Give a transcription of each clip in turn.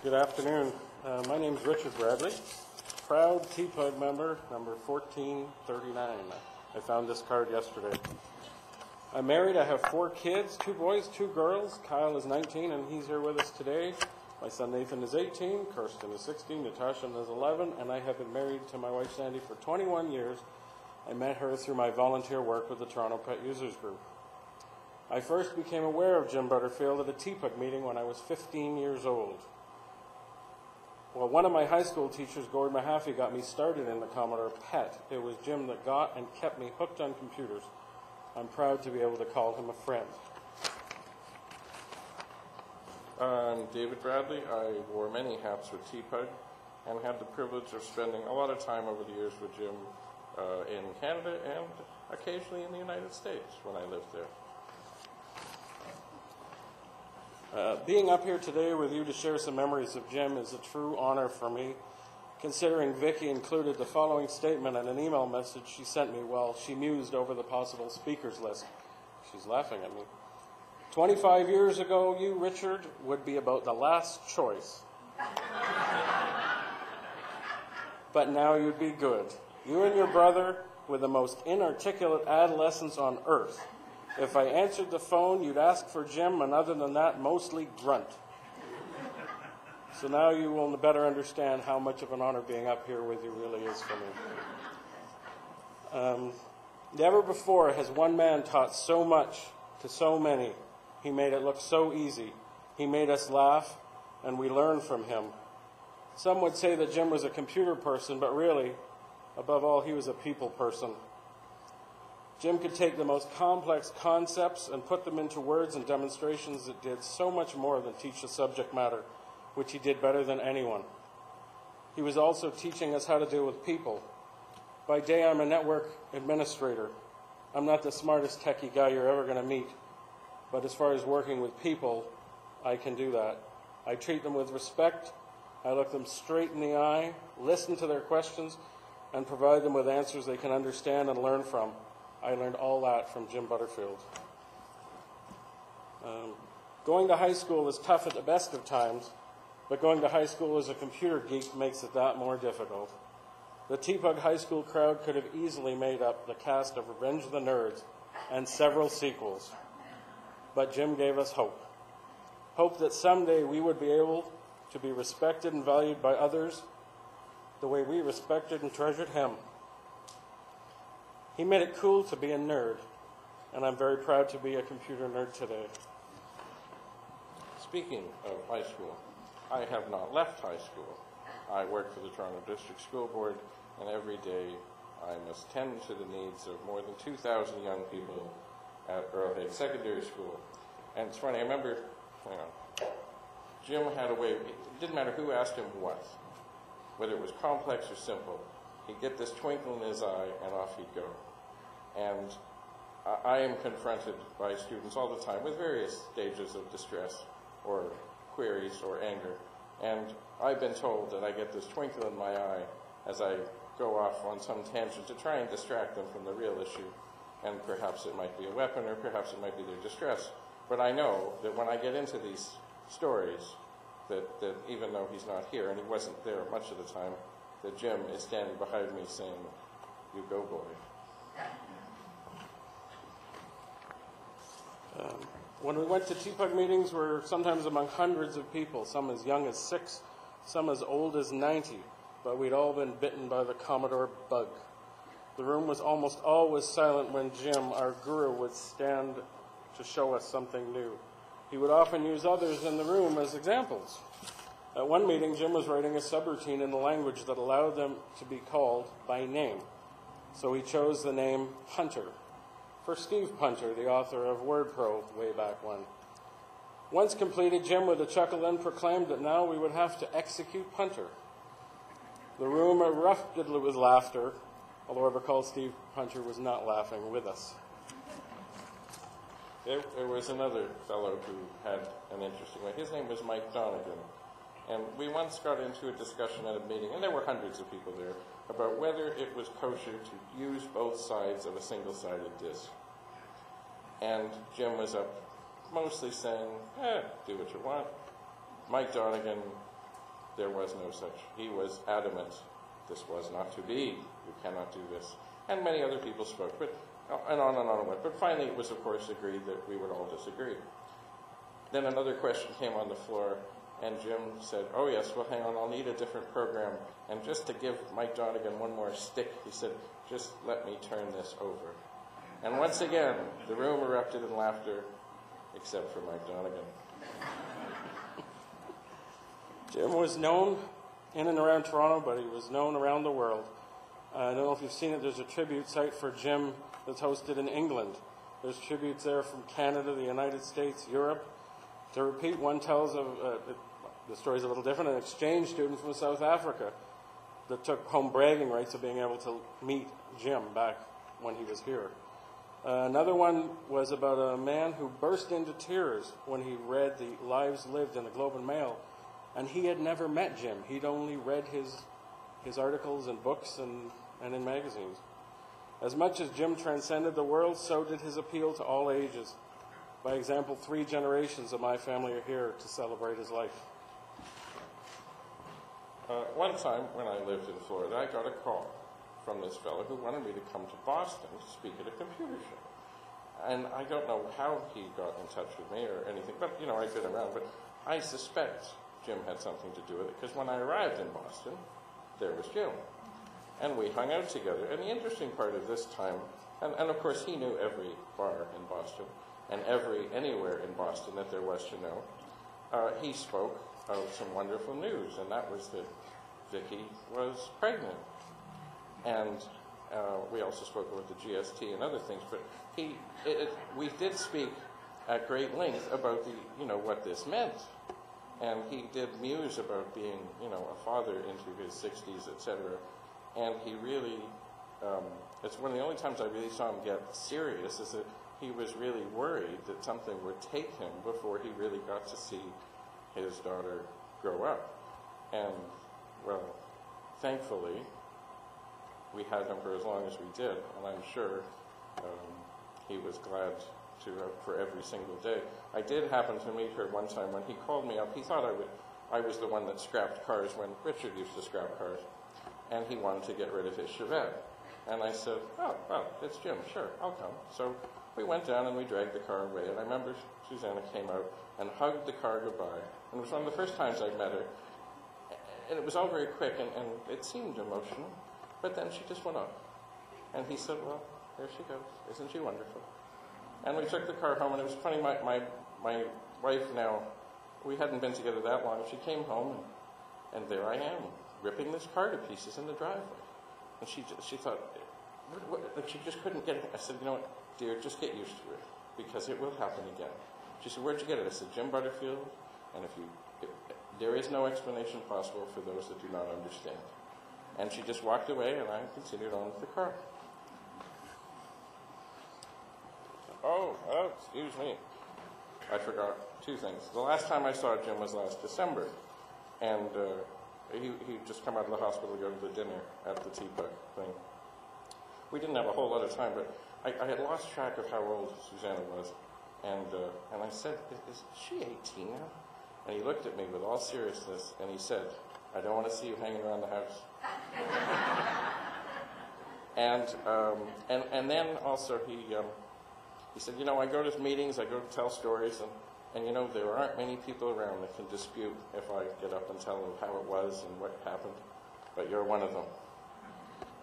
Good afternoon. My name is Richard Bradley, proud TPUG member, number 1439. I found this card yesterday. I'm married. I have 4 kids, 2 boys, 2 girls. Kyle is 19, and he's here with us today. My son Nathan is 18, Kirsten is 16, Natasha is 11, and I have been married to my wife Sandy for 21 years. I met her through my volunteer work with the Toronto Pet Users Group. I first became aware of Jim Butterfield at a TPUG meeting when I was 15 years old. Well, one of my high school teachers, Gord Mahaffey, got me started in the Commodore PET. It was Jim that got and kept me hooked on computers. I'm proud to be able to call him a friend. I'm David Bradley. I wore many hats with TPUG and had the privilege of spending a lot of time over the years with Jim in Canada and occasionally in the United States when I lived there. Being up here today with you to share some memories of Jim is a true honor for me, considering Vicki included the following statement in an email message she sent me while she mused over the possible speakers list. She's laughing at me. 25 years ago, you, Richard, would be about the last choice. But now you'd be good. You and your brother were the most inarticulate adolescents on earth. If I answered the phone, you'd ask for Jim, and other than that, mostly grunt. So now you will better understand how much of an honor being up here with you really is for me. Never before has one man taught so much to so many. He made it look so easy. He made us laugh, and we learned from him. Some would say that Jim was a computer person, but really, above all, he was a people person. Jim could take the most complex concepts and put them into words and demonstrations that did so much more than teach the subject matter, which he did better than anyone. He was also teaching us how to deal with people. By day, I'm a network administrator. I'm not the smartest techie guy you're ever going to meet, but as far as working with people, I can do that. I treat them with respect. I look them straight in the eye, listen to their questions, and provide them with answers they can understand and learn from. I learned all that from Jim Butterfield. Going to high school was tough at the best of times, but going to high school as a computer geek makes it that more difficult. The TPUG high school crowd could have easily made up the cast of Revenge of the Nerds and several sequels. But Jim gave us hope. Hope that someday we would be able to be respected and valued by others the way we respected and treasured him. He made it cool to be a nerd, and I'm very proud to be a computer nerd today. Speaking of high school, I have not left high school. I work for the Toronto District School Board, and every day I must tend to the needs of more than 2,000 young people at Earl Haig Secondary School. And it's funny, I remember, Jim had a way, it didn't matter who asked him what, whether it was complex or simple, he'd get this twinkle in his eye and off he'd go. And I am confronted by students all the time with various stages of distress or queries or anger. And I've been told that I get this twinkle in my eye as I go off on some tangent to try and distract them from the real issue. And perhaps it might be a weapon, or perhaps it might be their distress. But I know that when I get into these stories, that even though he's not here, and he wasn't there much of the time, that Jim is standing behind me saying, "You go, boy." When we went to TPUG meetings, we're sometimes among hundreds of people, some as young as 6, some as old as 90, but we'd all been bitten by the Commodore bug. The room was almost always silent when Jim, our guru, would stand to show us something new. He would often use others in the room as examples. At one meeting, Jim was writing a subroutine in a language that allowed them to be called by name. So he chose the name Punter for Steve Punter, the author of WordPro way back when. Once completed, Jim, with a chuckle, then proclaimed that now we would have to execute Punter. The room erupted with laughter, although I recall Steve Punter was not laughing with us. There was another fellow who had an interesting way. His name was Mike Donegan. And we once got into a discussion at a meeting, and there were hundreds of people there, about whether it was kosher to use both sides of a single-sided disc. And Jim was up mostly saying, do what you want. Mike Donegan there was no such. He was adamant, this was not to be, you cannot do this. And many other people spoke, but and on it went. But finally it was, of course, agreed that we would all disagree. Then another question came on the floor, and Jim said, oh yes, well hang on, I'll need a different program. And just to give Mike Donegan one more stick, he said, just let me turn this over. And once again, the room erupted in laughter, except for Mike Donegan. Jim was known in and around Toronto, but he was known around the world. I don't know if you've seen it, there's a tribute site for Jim that's hosted in England. There's tributes there from Canada, the United States, Europe. To repeat, one tells of, the story's a little different, an exchange student from South Africa that took home bragging rights of being able to meet Jim back when he was here. Another one was about a man who burst into tears when he read the Lives Lived in the Globe and Mail, and he had never met Jim. He'd only read his articles and books and in magazines. As much as Jim transcended the world, so did his appeal to all ages. By example, 3 generations of my family are here to celebrate his life. One time when I lived in Florida, I got a call from this fellow who wanted me to come to Boston to speak at a computer show. And I don't know how he got in touch with me or anything, but, you know, I've been around. But I suspect Jim had something to do with it, because when I arrived in Boston, there was Jim. And we hung out together. And the interesting part of this time, and of course he knew every bar in Boston, and anywhere in Boston that there was to know, he spoke of some wonderful news, and that was that Vicky was pregnant. And we also spoke about the GST and other things, but we did speak at great length about what this meant. And he did muse about being, a father into his 60s, etc. And he really, it's one of the only times I really saw him get serious, is that he was really worried that something would take him before he really got to see his daughter grow up. And, well, thankfully, we had him for as long as we did, and I'm sure he was glad to for every single day. I did happen to meet her one time when he called me up. He thought I was the one that scrapped cars when Richard used to scrap cars, and he wanted to get rid of his Chevette. And I said, oh, well, it's Jim, sure, I'll come. So we went down and we dragged the car away, and I remember Susanna came out and hugged the car goodbye. And it was one of the first times I'd met her, and it was all very quick, and it seemed emotional, but then she just went off. And he said, well, there she goes, isn't she wonderful? And we took the car home, and it was funny, my wife now, we hadn't been together that long. She came home, and there I am, ripping this car to pieces in the driveway. And she thought, like she just couldn't get it. I said, you know what, dear, just get used to it, because it will happen again. She said, where'd you get it? I said, Jim Butterfield, and there is no explanation possible for those that do not understand. And she just walked away, and I continued on with the car. Oh, excuse me. I forgot 2 things. The last time I saw Jim was last December, and he'd just come out of the hospital to go to the dinner at the teapot thing. We didn't have a whole lot of time, but I had lost track of how old Susanna was, and I said, is she 18 now? And he looked at me with all seriousness, and he said, I don't want to see you hanging around the house. And then also he said, I go to meetings, I go to tell stories, and there aren't many people around that can dispute if I get up and tell them how it was and what happened, but you're one of them.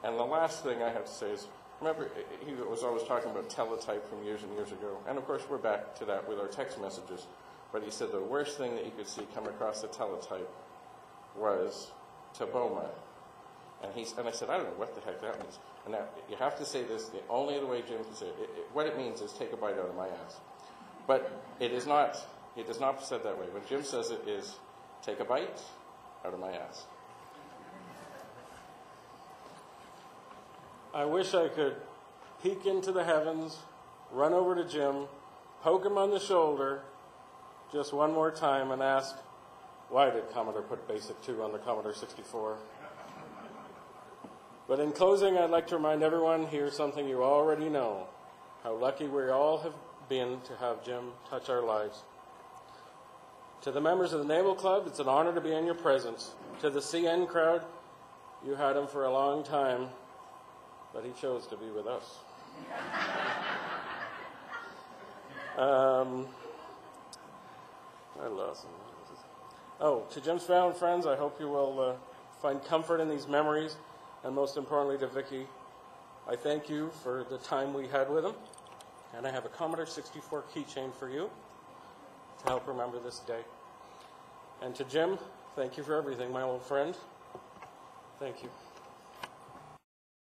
And the last thing I have to say is, remember, he was always talking about teletype from years and years ago, and of course we're back to that with our text messages, but he said the worst thing that you could see come across the teletype was Taboma. And I said, I don't know what the heck that means. And now, you have to say this the only way Jim can say it. What it means is take a bite out of my ass. But it does not said that way. When Jim says it is take a bite out of my ass. I wish I could peek into the heavens, run over to Jim, poke him on the shoulder just one more time and ask, why did Commodore put Basic 2 on the Commodore 64? But in closing, I'd like to remind everyone here something you already know, how lucky we all have been to have Jim touch our lives. To the members of the Naval Club, it's an honor to be in your presence. To the CN crowd, you had him for a long time, but he chose to be with us. I lost him. Oh, to Jim's family and friends, I hope you will find comfort in these memories, and most importantly to Vicki, I thank you for the time we had with him, and I have a Commodore 64 keychain for you to help remember this day. And to Jim, thank you for everything, my old friend. Thank you.